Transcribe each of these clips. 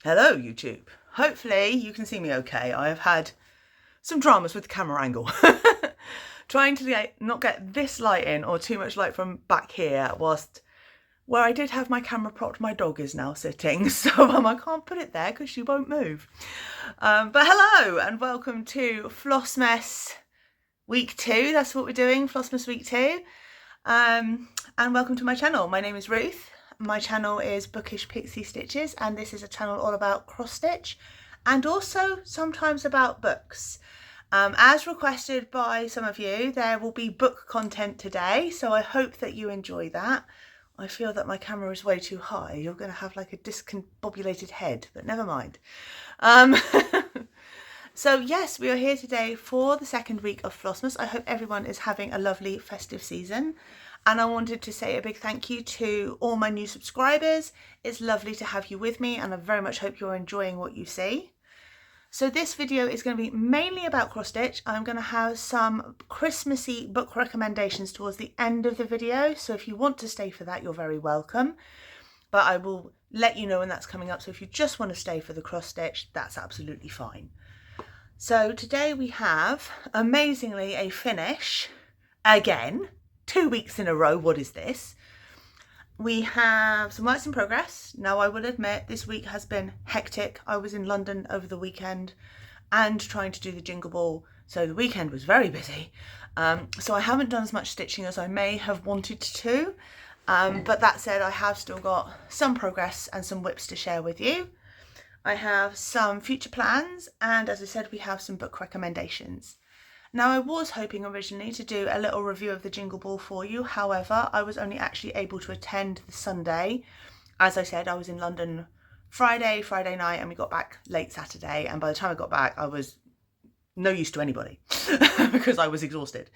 Hello YouTube. Hopefully you can see me okay. I have had some dramas with the camera angle. Trying to not get this light in or too much light from back here whilst where I did have my camera propped, my dog is now sitting, so I can't put it there because she won't move. But hello and welcome to Flossmas week 2. That's what we're doing, Flossmas week 2. And welcome to my channel. My name is Ruth. My channel is Bookish Pixie Stitches, and this is a channel all about cross stitch and also sometimes about books. As requested by some of you, there will be book content today, so I hope that you enjoy that. I feel that my camera is way too high. You're going to have like a discombobulated head, but never mind. So yes, we are here today for the second week of Flossmas. I hope everyone is having a lovely festive season. And I wanted to say a big thank you to all my new subscribers. It's lovely to have you with me, and I very much hope you're enjoying what you see. So this video is going to be mainly about cross stitch. I'm going to have some Christmassy book recommendations towards the end of the video. So if you want to stay for that, you're very welcome. But I will let you know when that's coming up. So if you just want to stay for the cross stitch, that's absolutely fine. So today we have, amazingly, a finish again. 2 weeks in a row. What is this? We have some works in progress. Now I will admit this week has been hectic. I was in London over the weekend and trying to do the Jingle Ball, so the weekend was very busy. So I haven't done as much stitching as I may have wanted to, but that said, I have still got some progress and some whips to share with you. I have some future plans, and as I said, we have some book recommendations. Now I was hoping originally to do a little review of the Jingle Ball for you, however I was only actually able to attend the Sunday. As I said, I was in London Friday night, and we got back late Saturday, and by the time I got back I was no use to anybody because I was exhausted.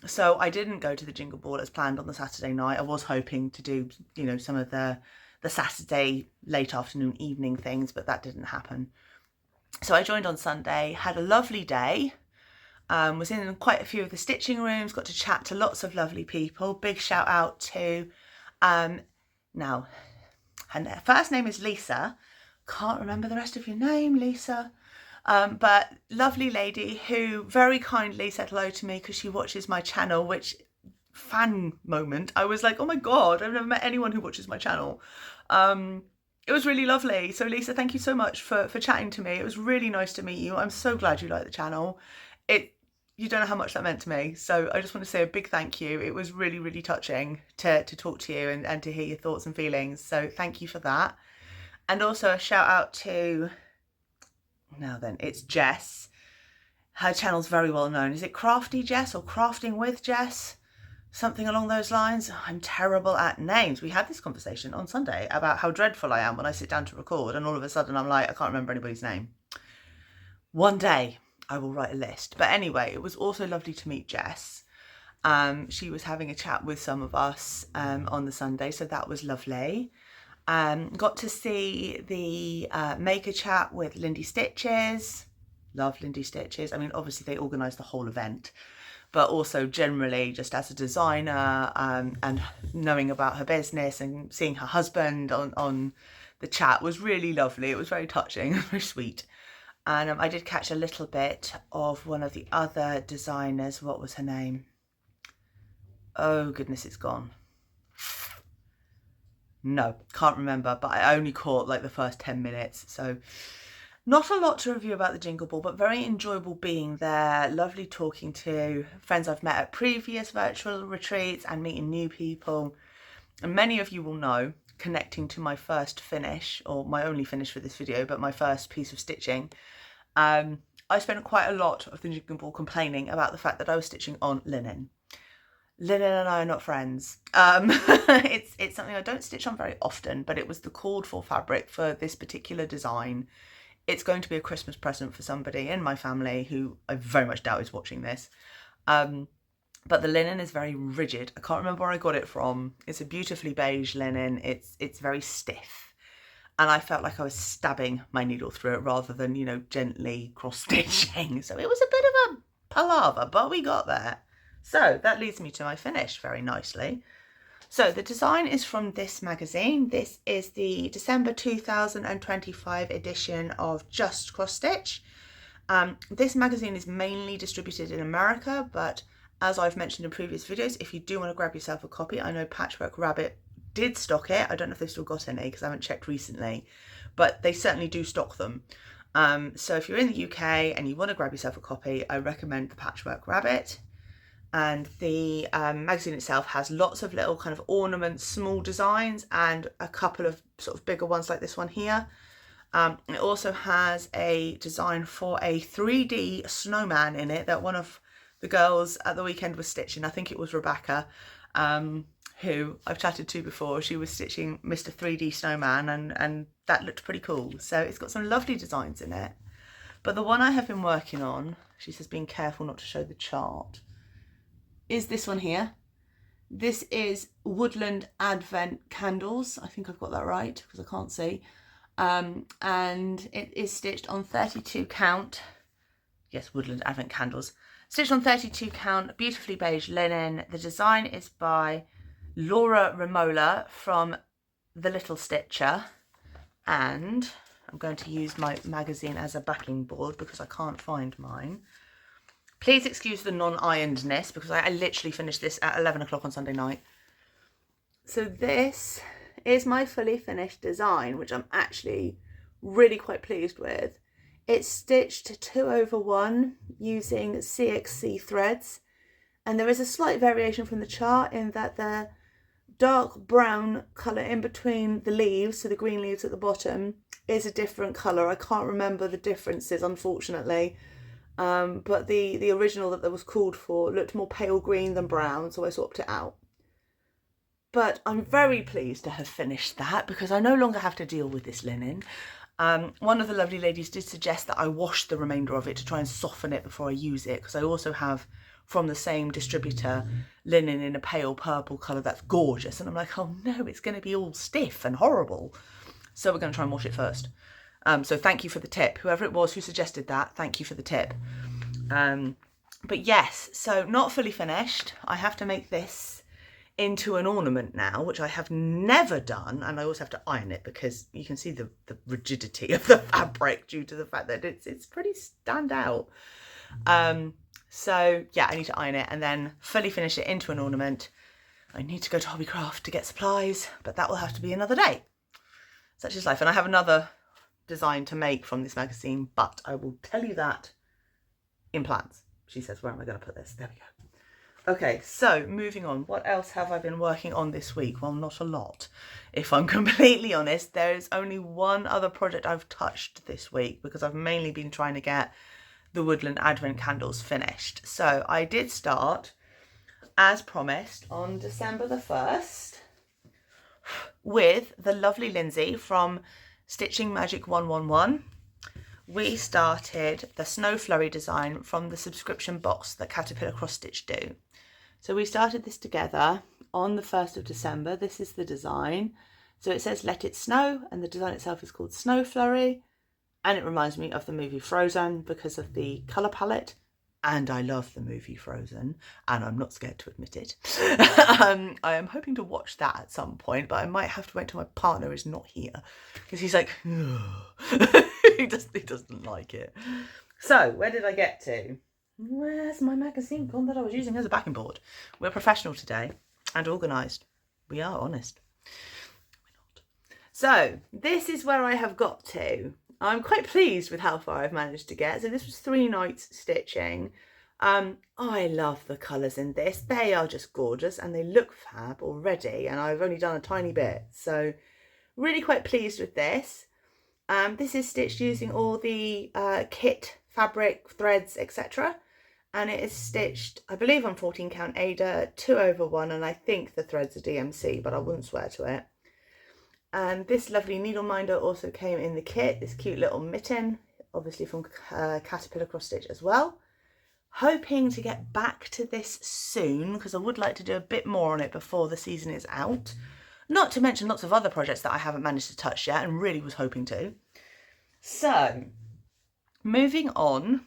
So I didn't go to the Jingle Ball as planned on the Saturday night. I was hoping to do, you know, some of the Saturday late afternoon evening things, but that didn't happen. So I joined on Sunday, had a lovely day. Was in quite a few of the stitching rooms, got to chat to lots of lovely people. Big shout out to, now, her first name is Lisa. Can't remember the rest of your name, Lisa. But lovely lady who very kindly said hello to me because she watches my channel, which fan moment. I was like, oh my God, I've never met anyone who watches my channel. It was really lovely. So Lisa, thank you so much for chatting to me. It was really nice to meet you. I'm so glad you like the channel. You don't know how much that meant to me. So I just want to say a big thank you. It was really, really touching to talk to you and to hear your thoughts and feelings. So thank you for that. And also a shout out to, now then, it's Jess. Her channel's very well known. Is it Crafty Jess or Crafting with Jess? Something along those lines. I'm terrible at names. We had this conversation on Sunday about how dreadful I am when I sit down to record, and all of a sudden I'm like, I can't remember anybody's name. One day I will write a list. But anyway, it was also lovely to meet Jess. She was having a chat with some of us on the Sunday, so that was lovely. Got to see the maker chat with Lindy Stitches. Love Lindy Stitches. I mean, obviously they organised the whole event, but also generally just as a designer, and knowing about her business and seeing her husband on the chat was really lovely. It was very touching, very sweet. And I did catch a little bit of one of the other designers. What was her name? Oh goodness, it's gone. No, can't remember, but I only caught like the first 10 minutes. So not a lot to review about the Jingle Ball, but very enjoyable being there. Lovely talking to friends I've met at previous virtual retreats and meeting new people. And many of you will know, connecting to my first finish, or my only finish for this video, but my first piece of stitching, I spent quite a lot of the Jingle Ball complaining about the fact that I was stitching on linen. Linen and I are not friends. It's something I don't stitch on very often, but it was the called for fabric for this particular design. It's going to be a Christmas present for somebody in my family who I very much doubt is watching this. But the linen is very rigid. I can't remember where I got it from. It's a beautifully beige linen. It's very stiff. And I felt like I was stabbing my needle through it rather than, you know, gently cross-stitching. So it was a bit of a palaver, but we got there. So that leads me to my finish very nicely. So the design is from this magazine. This is the December 2025 edition of Just Cross Stitch. This magazine is mainly distributed in America, but as I've mentioned in previous videos, if you do want to grab yourself a copy, I know Patchwork Rabbit did stock it. I don't know if they've still got any because I haven't checked recently, but they certainly do stock them. So if you're in the UK and you want to grab yourself a copy, I recommend the Patchwork Rabbit. And the magazine itself has lots of little kind of ornaments, small designs, and a couple of sort of bigger ones like this one here. It also has a design for a 3D snowman in it that one of the girls at the weekend was stitching. I think it was Rebecca, who I've chatted to before. She was stitching Mr. 3D Snowman, and that looked pretty cool. So it's got some lovely designs in it. But the one I have been working on, she says being careful not to show the chart, is this one here. This is Woodland Advent Candles. I think I've got that right because I can't see. And it is stitched on 32 count. Yes, Woodland Advent Candles. Stitched on 32 count, beautifully beige linen. The design is by Laura Remola from The Little Stitcher. And I'm going to use my magazine as a backing board because I can't find mine. Please excuse the non-ironedness because I literally finished this at 11 o'clock on Sunday night. So this is my fully finished design, which I'm actually really quite pleased with. It's stitched 2/1 using CXC threads, and there is a slight variation from the chart in that the dark brown colour in between the leaves, so the green leaves at the bottom, is a different colour. I can't remember the differences, unfortunately. But the original that was called for looked more pale green than brown, so I swapped it out. But I'm very pleased to have finished that because I no longer have to deal with this linen. One of the lovely ladies did suggest that I wash the remainder of it to try and soften it before I use it, because I also have from the same distributor linen in a pale purple colour that's gorgeous, and I'm like, oh no, it's going to be all stiff and horrible. So we're going to try and wash it first. So thank you for the tip. Whoever it was who suggested that, thank you for the tip. But yes, so not fully finished. I have to make this into an ornament now, which I have never done. And I also have to iron it because you can see the rigidity of the fabric due to the fact that it's pretty stand out. So yeah, I need to iron it and then fully finish it into an ornament. I need to go to Hobbycraft to get supplies, but that will have to be another day. Such is life. And I have another design to make from this magazine, but I will tell you that in plans. She says, where am I going to put this? There we go. Okay, so moving on. What else have I been working on this week? Well, not a lot. If I'm completely honest, there is only one other project I've touched this week because I've mainly been trying to get the Woodland Advent Candles finished. So I did start, as promised, on December the 1st with the lovely Lindsay from Stitching Magic 111. We started the Snow Flurry design from the subscription box that Caterpillar Cross Stitch do. So we started this together on the 1st of December. This is the design. So it says Let It Snow, and the design itself is called Snow Flurry. And it reminds me of the movie Frozen because of the colour palette. And I love the movie Frozen, and I'm not scared to admit it. I am hoping to watch that at some point, but I might have to wait till my partner is not here because he's like, he doesn't like it. So where did I get to? Where's my magazine gone that I was using as a backing board? We're professional today and organised. We are honest. We're not. So this is where I have got to. I'm quite pleased with how far I've managed to get. So this was 3 nights stitching. I love the colours in this. They are just gorgeous and they look fab already. And I've only done a tiny bit. So really quite pleased with this. This is stitched using all the kit, fabric, threads, etc. And it is stitched, I believe, on 14 count Ada, 2/1. And I think the threads are DMC, but I wouldn't swear to it. And this lovely needle minder also came in the kit, this cute little mitten, obviously from Caterpillar Cross Stitch as well. Hoping to get back to this soon because I would like to do a bit more on it before the season is out. Not to mention lots of other projects that I haven't managed to touch yet and really was hoping to. So, moving on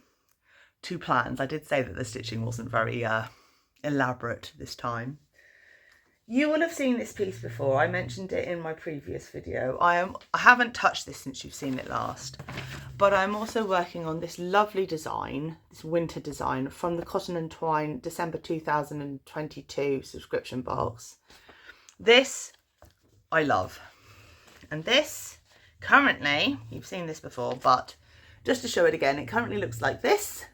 to plans. I did say that the stitching wasn't very elaborate this time. You will have seen this piece before. I mentioned it in my previous video. I haven't touched this since you've seen it last, but I'm also working on this lovely design, this winter design from the Cotton and Twine December 2022 subscription box. This I love, and this currently, you've seen this before, but just to show it again, it currently looks like this.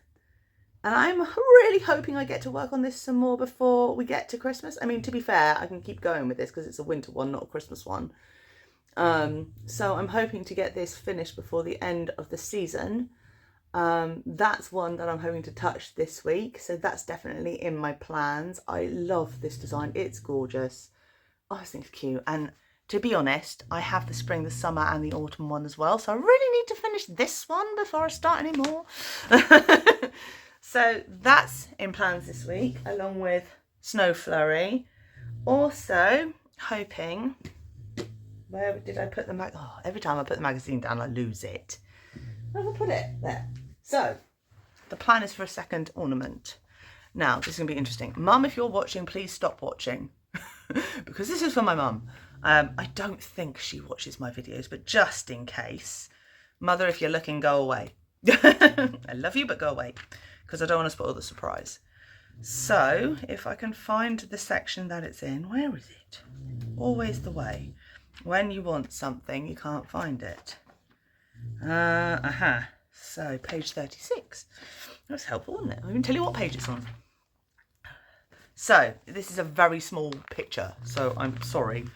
And I'm really hoping I get to work on this some more before we get to Christmas. I mean, to be fair, I can keep going with this because it's a winter one, not a Christmas one. So I'm hoping to get this finished before the end of the season. That's one that I'm hoping to touch this week. So that's definitely in my plans. I love this design. It's gorgeous. Oh, I think it's cute. And to be honest, I have the spring, the summer and the autumn one as well. So I really need to finish this one before I start any more. So that's in plans this week, along with Snow Flurry. Also hoping, where did I put the mag? Oh, every time I put the magazine down, I lose it. Where did I put it? There. So the plan is for a second ornament. Now, this is going to be interesting. Mum, if you're watching, please stop watching. Because this is for my mum. I don't think she watches my videos, but just in case. Mother, if you're looking, go away. I love you, but go away. Because I don't want to spoil the surprise. So, if I can find the section that it's in, where is it? Always the way. When you want something, you can't find it. So, page 36. That's helpful, isn't it? I can tell you what page it's on. So, this is a very small picture, so I'm sorry.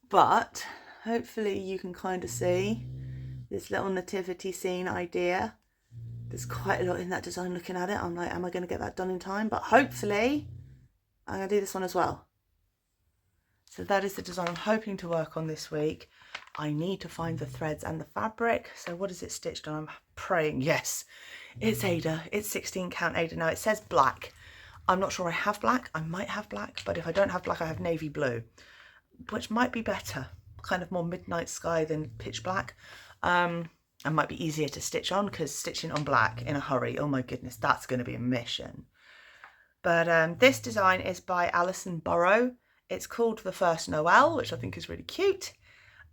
But, hopefully you can kind of see this little nativity scene idea. There's quite a lot in that design looking at it. I'm like, am I going to get that done in time? But hopefully, I'm going to do this one as well. So that is the design I'm hoping to work on this week. I need to find the threads and the fabric. So what is it stitched on? I'm praying, yes, it's Ada. It's 16 count Ada. Now it says black. I'm not sure I have black. I might have black, but if I don't have black, I have navy blue, which might be better. Kind of more midnight sky than pitch black. And might be easier to stitch on, because stitching on black in a hurry, oh my goodness, that's going to be a mission. But this design is by Alison Burrow. It's called The First Noel, which I think is really cute.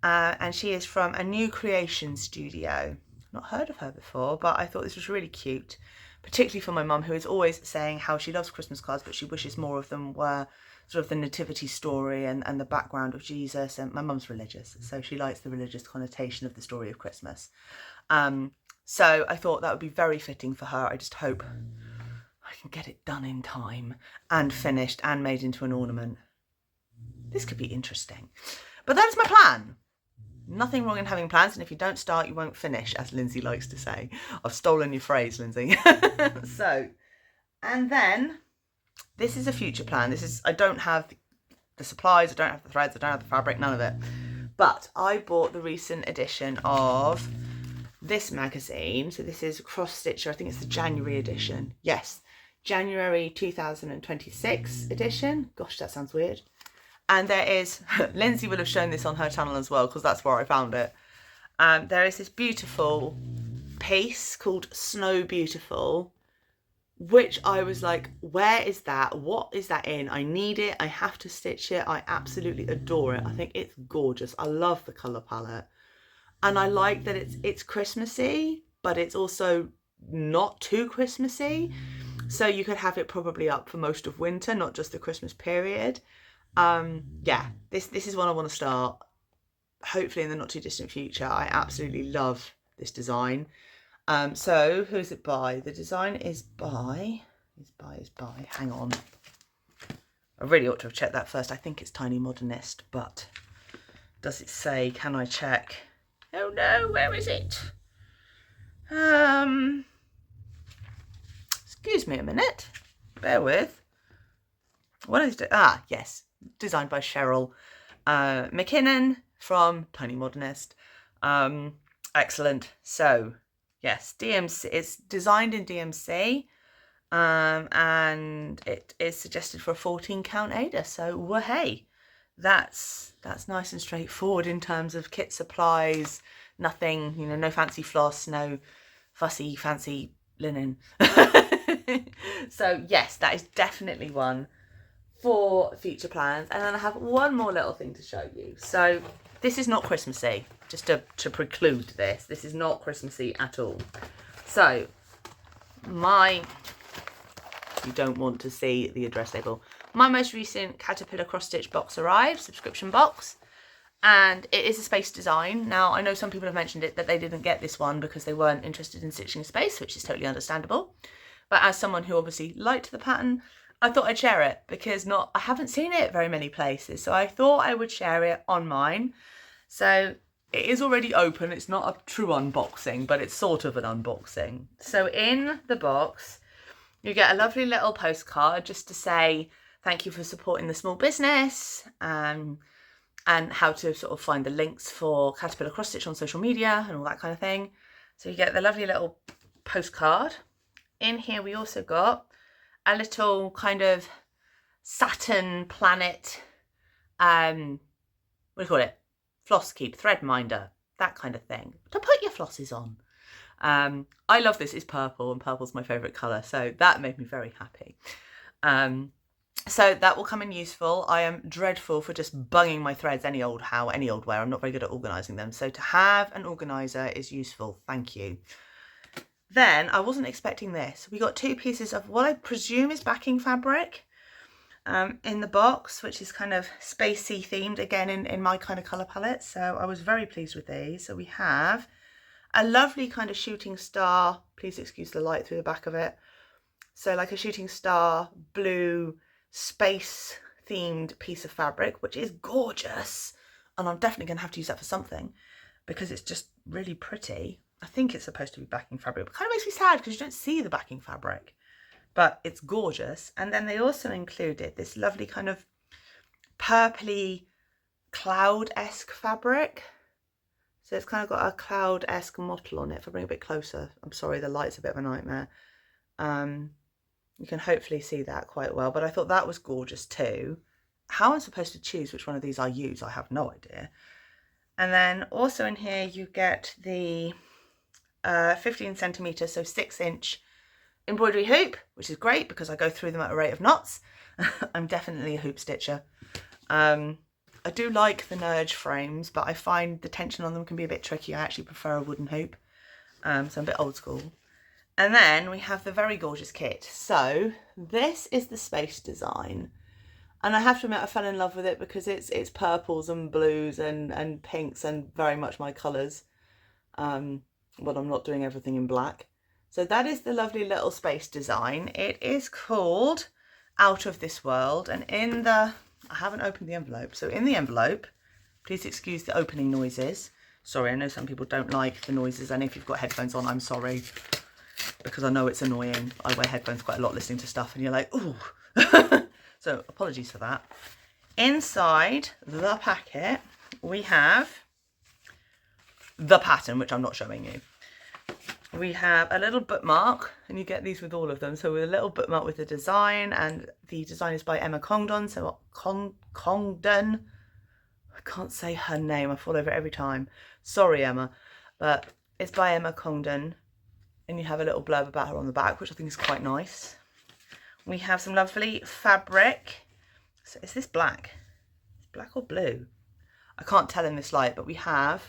And she is from a new creation studio. Not heard of her before, but I thought this was really cute, particularly for my mum, who is always saying how she loves Christmas cards, but she wishes more of them were sort of the nativity story and the background of Jesus. And my mum's religious, so she likes the religious connotation of the story of Christmas. So I thought that would be very fitting for her. I just hope I can get it done in time and finished and made into an ornament. This could be interesting. But that is my plan. Nothing wrong in having plans, and if you don't start, you won't finish, as Lindsay likes to say. I've stolen your phrase, Lindsay. So, and then this is a future plan. I don't have the supplies, I don't have the threads, I don't have the fabric, none of it. But I bought the recent edition of this magazine. So this is Cross Stitcher. I think it's the January edition. Yes, January 2026 edition. Gosh, that sounds weird. And there is, Lindsay will have shown this on her channel as well, because that's where I found it. There is this beautiful piece called Snow Beautiful, which I was like, where is that? What is that in? I need it. I have to stitch it. I absolutely adore it. I think it's gorgeous. I love the colour palette. And I like that it's Christmassy, but it's also not too Christmassy. So you could have it probably up for most of winter, not just the Christmas period. Yeah, this is one I want to start, hopefully in the not too distant future. I absolutely love this design. So who is it by? The design is by, hang on. I really ought to have checked that first. I think it's Tiny Modernist, but does it say, can I check? Oh no, where is it? Excuse me a minute. Bear with. What is it? Ah, yes. Designed by Cheryl McKinnon from Tiny Modernist. Excellent. So, yes, DMC. It's designed in DMC, and it is suggested for a 14 count Ada. So, hey, that's nice and straightforward in terms of kit supplies. Nothing, no fancy floss, no fussy fancy linen. So yes, that is definitely one for future plans. And then I have one more little thing to show you. So this is not Christmassy, just to preclude this. This is not Christmassy at all. So you don't want to see the address label. My most recent Caterpillar cross stitch box arrived, subscription box, and it is a space design. Now I know some people have mentioned it that they didn't get this one because they weren't interested in stitching space, which is totally understandable. But as someone who obviously liked the pattern, I thought I'd share it because I haven't seen it very many places. So I thought I would share it on mine. So it is already open. It's not a true unboxing, but it's sort of an unboxing. So in the box, you get a lovely little postcard just to say thank you for supporting the small business, and how to sort of find the links for Caterpillar cross stitch on social media and all that kind of thing. So you get the lovely little postcard. In here we also got a little kind of Saturn planet, what do you call it? Floss keep, thread minder, that kind of thing to put your flosses on. I love this. It's purple, and purple's my favourite colour, so that made me very happy. So that will come in useful. I am dreadful for just bunging my threads any old where. I'm not very good at organising them. So to have an organiser is useful. Thank you. Then I wasn't expecting this. We got 2 pieces of what I presume is backing fabric in the box, which is kind of spacey themed, again in my kind of colour palette. So I was very pleased with these. So we have a lovely kind of shooting star. Please excuse the light through the back of it. So like a shooting star blue space themed piece of fabric, which is gorgeous. And I'm definitely going to have to use that for something because it's just really pretty. I think it's supposed to be backing fabric, but it kind of makes me sad because you don't see the backing fabric, but it's gorgeous. And then they also included this lovely kind of purpley cloud-esque fabric. So it's kind of got a cloud-esque mottle on it. If I bring it a bit closer, I'm sorry, the light's a bit of a nightmare. You can hopefully see that quite well, but I thought that was gorgeous too. How I'm supposed to choose which one of these I use, I have no idea. And then also in here you get the 15 centimetre, so 6-inch embroidery hoop, which is great because I go through them at a rate of knots. I'm definitely a hoop stitcher. I do like the Nerge frames, but I find the tension on them can be a bit tricky. I actually prefer a wooden hoop, so I'm a bit old school. And then we have the very gorgeous kit. So this is the space design, and I have to admit I fell in love with it because it's purples and blues and pinks and very much my colours. Well, I'm not doing everything in black. So that is the lovely little space design. It is called Out of This World, and in the, I haven't opened the envelope, so in the envelope, please excuse the opening noises. Sorry, I know some people don't like the noises, and if you've got headphones on, I'm sorry, because I know it's annoying. I wear headphones quite a lot listening to stuff, and you're like, ooh. So apologies for that. Inside the packet, we have the pattern, which I'm not showing you. We have a little bookmark, and you get these with all of them. So with a little bookmark with the design, and the design is by Emma Congdon. So Congdon, I can't say her name, I fall over it every time. Sorry, Emma, but it's by Emma Congdon, and you have a little blurb about her on the back, which I think is quite nice. We have some lovely fabric. So is this black? It's black or blue? I can't tell in this light, but we have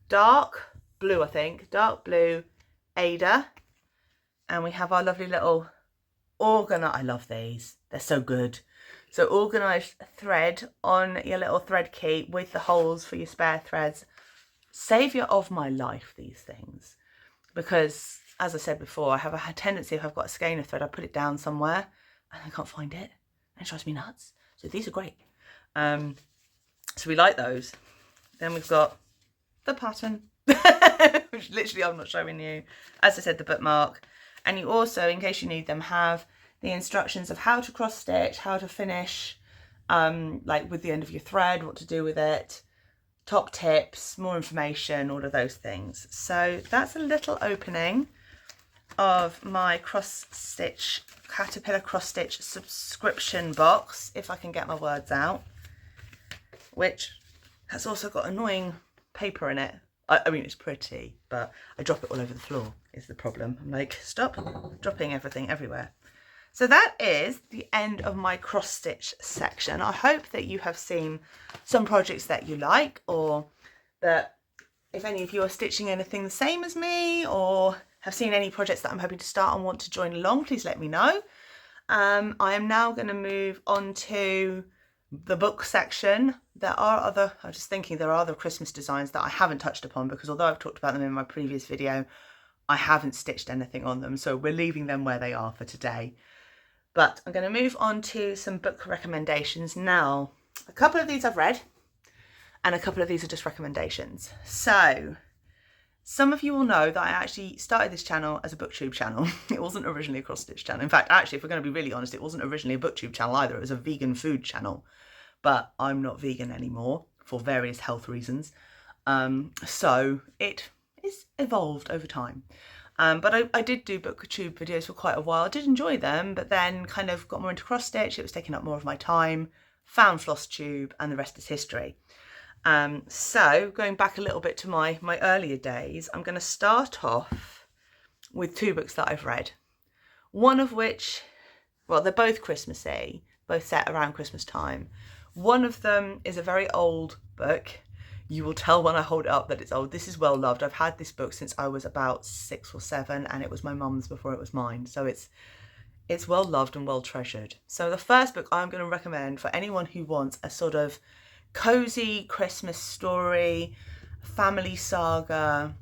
dark blue, I think, dark blue Ada, and we have our lovely little organized, I love these, they're so good. So organised thread on your little thread key with the holes for your spare threads. Saviour of my life, these things, because as I said before, I have a tendency, if I've got a skein of thread, I put it down somewhere and I can't find it, and it drives me nuts. So these are great. So we like those. Then we've got the pattern, which literally I'm not showing you. As I said, the bookmark. And you also, in case you need them, have the instructions of how to cross stitch, how to finish, like with the end of your thread, what to do with it, top tips, more information, all of those things. So that's a little opening of my cross stitch, Caterpillar cross stitch subscription box, if I can get my words out, which has also got annoying paper in it. I mean, it's pretty, but I drop it all over the floor is the problem. I'm like, stop dropping everything everywhere. So that is the end of my cross stitch section. I hope that you have seen some projects that you like, or that if any of you are stitching anything the same as me, or have seen any projects that I'm hoping to start and want to join along, please let me know. I am now going to move on to the book section. There are other Christmas designs that I haven't touched upon, because although I've talked about them in my previous video, I haven't stitched anything on them, so we're leaving them where they are for today. But I'm going to move on to some book recommendations now. A couple of these I've read, and a couple of these are just recommendations. So some of you will know that I actually started this channel as a booktube channel. It wasn't originally a cross stitch channel. In fact, actually, if we're going to be really honest, it wasn't originally a booktube channel either. It was a vegan food channel, but I'm not vegan anymore for various health reasons. So it is evolved over time. But I did do booktube videos for quite a while. I did enjoy them, but then kind of got more into cross stitch. It was taking up more of my time, found Flosstube, and the rest is history. So going back a little bit to my earlier days, I'm going to start off with two books that I've read. One of which, well, they're both Christmassy, both set around Christmas time. One of them is a very old book. You will tell when I hold it up that it's old. This is well loved. I've had this book since I was about 6 or 7, and it was my mum's before it was mine. So it's well loved and well treasured. So the first book I'm going to recommend for anyone who wants a sort of cozy Christmas story, family saga,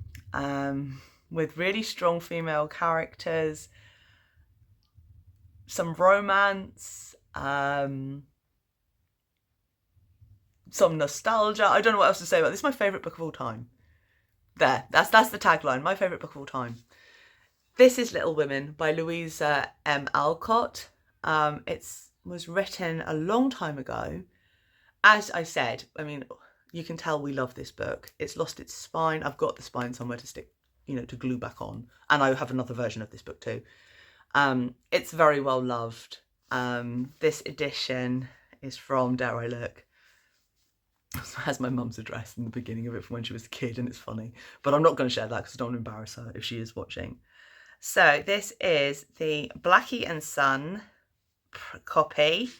with really strong female characters, some romance, some nostalgia. I don't know what else to say about this. This is my favourite book of all time. That's the tagline, my favourite book of all time. This is Little Women by Louisa M. Alcott. It was written a long time ago. As I said, I mean, you can tell we love this book. It's lost its spine. I've got the spine somewhere to stick, to glue back on. And I have another version of this book too. It's very well loved. This edition is from, dare I look, has my mum's address in the beginning of it from when she was a kid, and it's funny. But I'm not going to share that because I don't want to embarrass her if she is watching. So this is the Blackie and Son copy.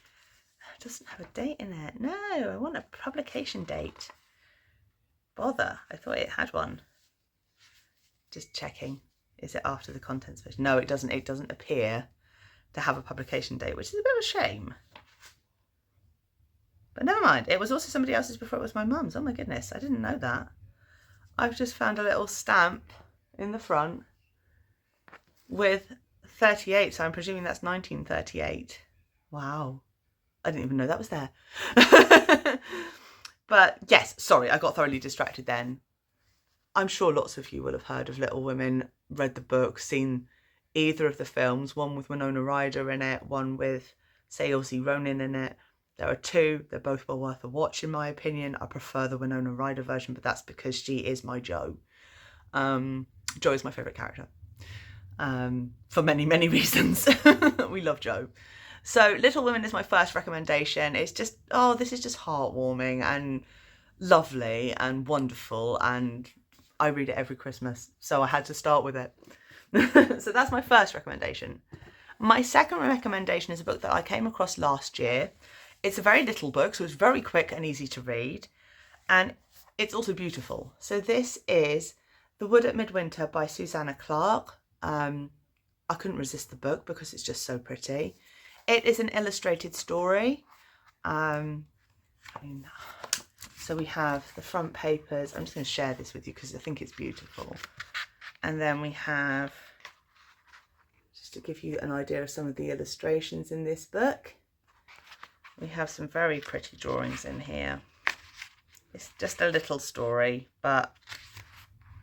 It doesn't have a date in it. No, I want a publication date. Bother, I thought it had one. Just checking. Is it after the contents version? No, it doesn't. It doesn't appear to have a publication date, which is a bit of a shame. But never mind. It was also somebody else's before it was my mum's. Oh my goodness, I didn't know that. I've just found a little stamp in the front with 38, so I'm presuming that's 1938. Wow. I didn't even know that was there. But yes, sorry, I got thoroughly distracted then. I'm sure lots of you will have heard of Little Women, read the book, seen either of the films, one with Winona Ryder in it, one with Saoirse Ronan in it. There are two. They're both well worth a watch, in my opinion. I prefer the Winona Ryder version, but that's because she is my Jo. Jo is my favourite character. For many, many reasons. We love Jo. So Little Women is my first recommendation. It's just, this is just heartwarming and lovely and wonderful, and I read it every Christmas, so I had to start with it. So that's my first recommendation. My second recommendation is a book that I came across last year. It's a very little book, so it's very quick and easy to read, and it's also beautiful. So this is The Wood at Midwinter by Susanna Clarke. I couldn't resist the book because it's just so pretty. It is an illustrated story. So we have the front papers. I'm just going to share this with you because I think it's beautiful. And then we have, just to give you an idea of some of the illustrations in this book, we have some very pretty drawings in here. It's just a little story, but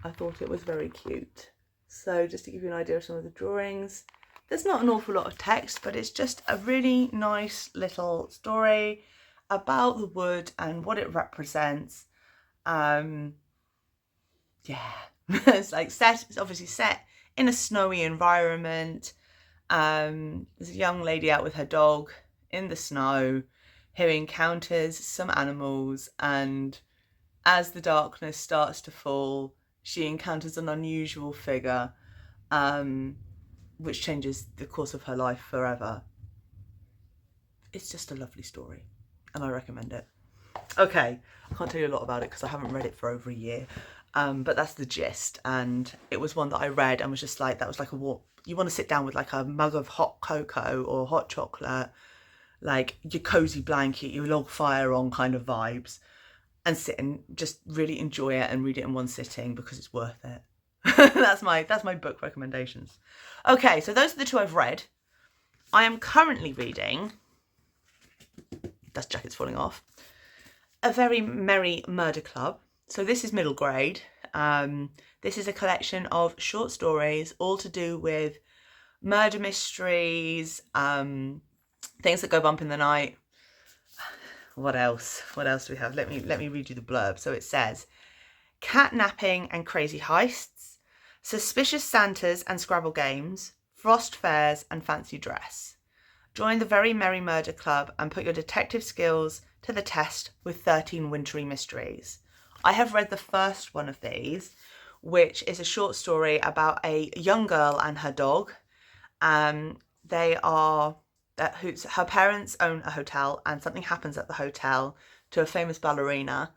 I thought it was very cute. So just to give you an idea of some of the drawings, there's not an awful lot of text, but it's just a really nice little story about the wood and what it represents. Yeah, it's obviously set in a snowy environment. There's a young lady out with her dog in the snow who encounters some animals, and as the darkness starts to fall, she encounters an unusual figure which changes the course of her life forever. It's just a lovely story and I recommend it. Okay, I can't tell you a lot about it because I haven't read it for over a year, but that's the gist. And it was one that I read and was just like, that was like you want to sit down with like a mug of hot cocoa or hot chocolate, like your cozy blanket, your log fire on kind of vibes, and sit and just really enjoy it and read it in one sitting because it's worth it. That's my book recommendations. Okay, so those are the two I've read. I am currently reading, dust jacket's falling off, A Very Merry Murder Club. So this is middle grade. This is a collection of short stories, all to do with murder mysteries, things that go bump in the night. What else? What else do we have? Let me read you the blurb. So it says, catnapping and crazy heists, suspicious Santas and Scrabble games, frost fairs and fancy dress. Join the Very Merry Murder Club and put your detective skills to the test with 13 wintry mysteries. I have read the first one of these, which is a short story about a young girl and her dog. Her parents own a hotel and something happens at the hotel to a famous ballerina,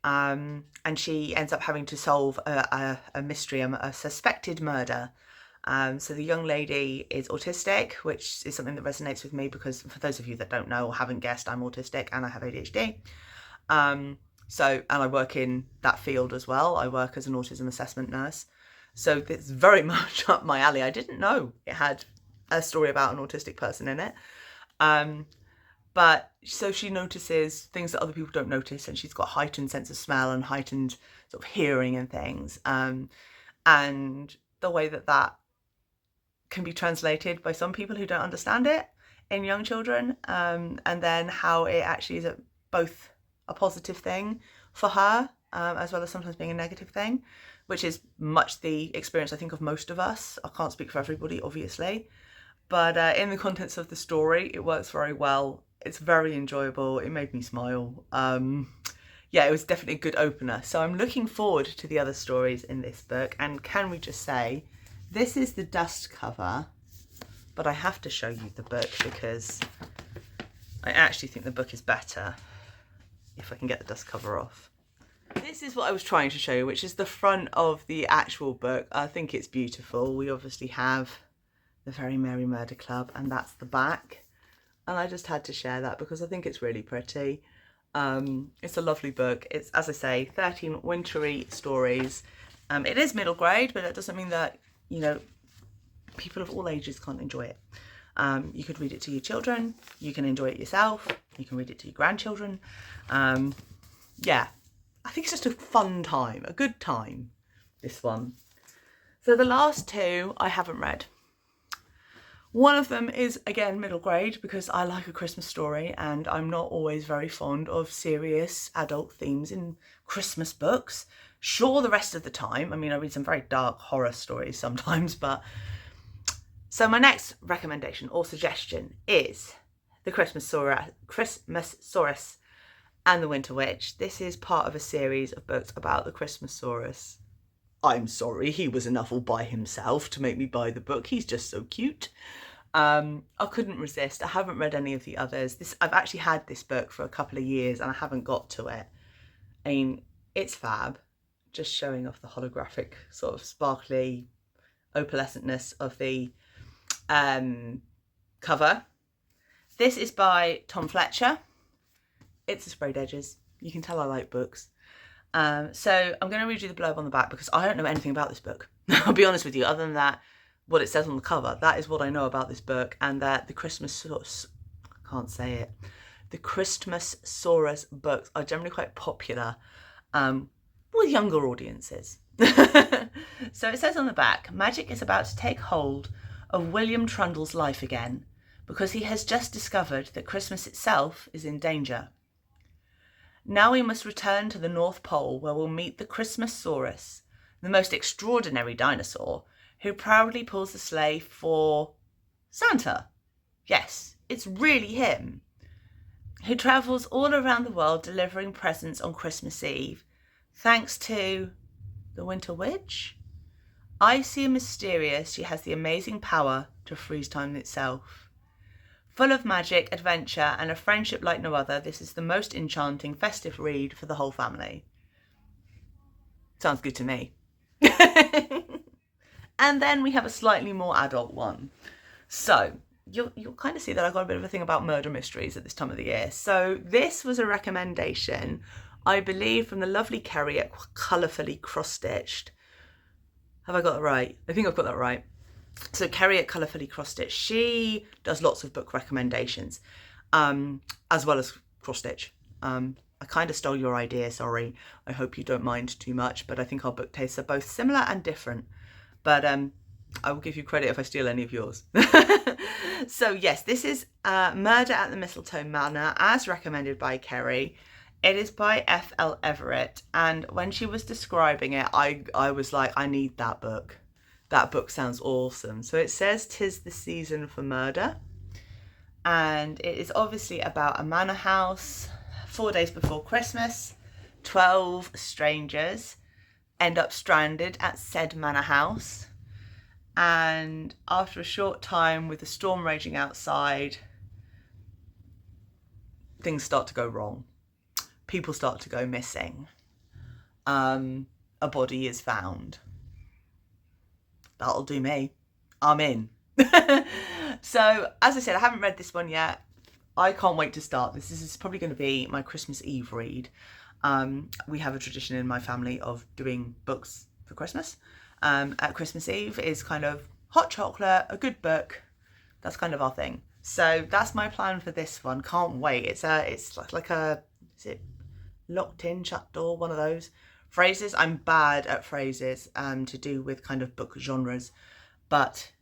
and she ends up having to solve a mystery, a suspected murder. So the young lady is autistic, which is something that resonates with me because for those of you that don't know or haven't guessed, I'm autistic and I have ADHD. And I work in that field as well. I work as an autism assessment nurse. So it's very much up my alley. I didn't know it had a story about an autistic person in it. But so she notices things that other people don't notice, and she's got heightened sense of smell and heightened sort of hearing and things. And the way that can be translated by some people who don't understand it in young children, and then how it actually is both a positive thing for her, as well as sometimes being a negative thing, which is much the experience I think of most of us. I can't speak for everybody, obviously, but in the contents of the story, it works very well. It's very enjoyable. It made me smile. Yeah, it was definitely a good opener. So I'm looking forward to the other stories in this book. And can we just say, this is the dust cover, but I have to show you the book because I actually think the book is better if I can get the dust cover off. This is what I was trying to show you, which is the front of the actual book. I think it's beautiful. We obviously have the Very Merry Murder Club, and that's the back. And I just had to share that because I think it's really pretty. It's a lovely book. It's, as I say, 13 wintry stories. It is middle grade, but that doesn't mean that, you know, people of all ages can't enjoy it. You could read it to your children. You can enjoy it yourself. You can read it to your grandchildren. Yeah, I think it's just a fun time, a good time, this one. So the last two I haven't read. One of them is, again, middle grade because I like a Christmas story and I'm not always very fond of serious adult themes in Christmas books. Sure, the rest of the time. I mean, I read some very dark horror stories sometimes, but... So my next recommendation or suggestion is The Christmasaurus and the Winter Witch. This is part of a series of books about the Christmasaurus. I'm sorry, he was enough all by himself to make me buy the book. He's just so cute. I couldn't resist. I haven't read any of the others. I've actually had this book for a couple of years and I haven't got to it. I mean, it's fab. Just showing off the holographic sort of sparkly opalescentness of the cover. This is by Tom Fletcher. It's the sprayed edges. You can tell I like books. So I'm going to read you the blurb on the back because I don't know anything about this book. I'll be honest with you, other than that, what it says on the cover, that is what I know about this book, and that the Christmasaurus books are generally quite popular with younger audiences. So it says on the back, magic is about to take hold of William Trundle's life again because he has just discovered that Christmas itself is in danger. Now we must return to the North Pole where we'll meet the Christmasaurus, the most extraordinary dinosaur who proudly pulls the sleigh for Santa. Yes, it's really him. Who travels all around the world delivering presents on Christmas Eve, thanks to the Winter Witch. Icy and mysterious, she has the amazing power to freeze time itself. Full of magic, adventure, and a friendship like no other, this is the most enchanting festive read for the whole family. Sounds good to me. And then we have a slightly more adult one. So you'll kind of see that I've got a bit of a thing about murder mysteries at this time of the year. So this was a recommendation, I believe, from the lovely Kerry at Colourfully Cross-Stitched. Have I got that right? I think I've got that right. So Kerry at Colourfully Cross-Stitched, she does lots of book recommendations, as well as cross-stitch. I kind of stole your idea, sorry. I hope you don't mind too much, but I think our book tastes are both similar and different. But I will give you credit if I steal any of yours. So yes, this is Murder at the Mistletoe Manor, as recommended by Kerry. It is by F.L. Everett, and when she was describing it, I was like, I need that book. That book sounds awesome. So it says 'tis the season for murder, and it is obviously about a manor house. 4 days before Christmas, 12 strangers end up stranded at said manor house. And after a short time, with the storm raging outside, things start to go wrong. People start to go missing. A body is found. That'll do me. I'm in. So, as I said, I haven't read this one yet. I can't wait to start this. This is probably going to be my Christmas Eve read. We have a tradition in my family of doing books for Christmas. At Christmas Eve is kind of hot chocolate, a good book. That's kind of our thing. So that's my plan for this one. Can't wait. It's like a, is it locked in, shut door, one of those phrases. I'm bad at phrases to do with kind of book genres, but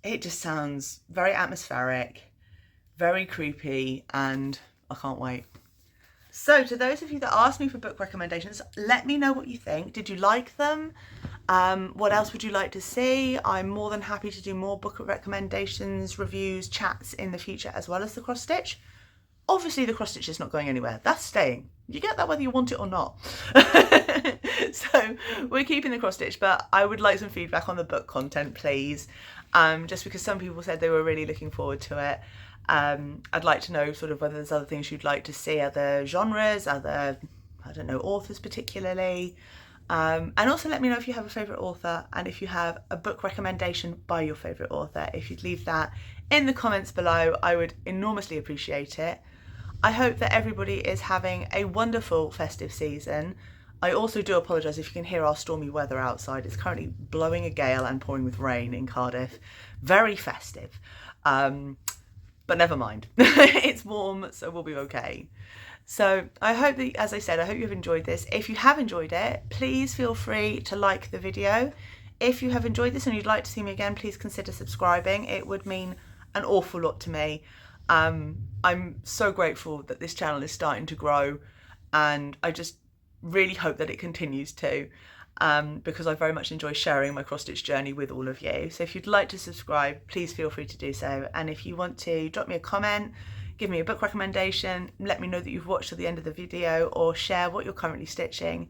it just sounds very atmospheric, very creepy, and I can't wait. So to those of you that asked me for book recommendations, let me know what you think. Did you like them? What else would you like to see? I'm more than happy to do more book recommendations, reviews, chats in the future, as well as the cross stitch. Obviously the cross stitch is not going anywhere. That's staying. You get that whether you want it or not. So we're keeping the cross stitch, but I would like some feedback on the book content, please. Just because some people said they were really looking forward to it. I'd like to know sort of whether there's other things you'd like to see, other genres, other, I don't know, authors particularly. And also let me know if you have a favourite author and if you have a book recommendation by your favourite author. If you'd leave that in the comments below, I would enormously appreciate it. I hope that everybody is having a wonderful festive season. I also do apologise if you can hear our stormy weather outside. It's currently blowing a gale and pouring with rain in Cardiff. Very festive. But never mind. It's warm, so we'll be okay. So I hope that, as I said, I hope you've enjoyed this. If you have enjoyed it, please feel free to like the video. If you have enjoyed this and you'd like to see me again, please consider subscribing. It would mean an awful lot to me. I'm so grateful that this channel is starting to grow, and I just really hope that it continues to, because I very much enjoy sharing my cross-stitch journey with all of you. So if you'd like to subscribe, please feel free to do so. And if you want to drop me a comment, give me a book recommendation, let me know that you've watched to the end of the video, or share what you're currently stitching,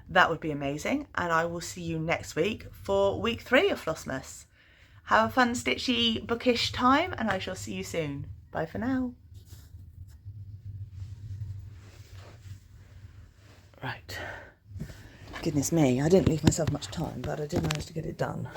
that would be amazing. And I will see you next week for week 3 of Flossmas. Have a fun, stitchy, bookish time, and I shall see you soon. Bye for now. Right. Goodness me, I didn't leave myself much time, but I did manage to get it done.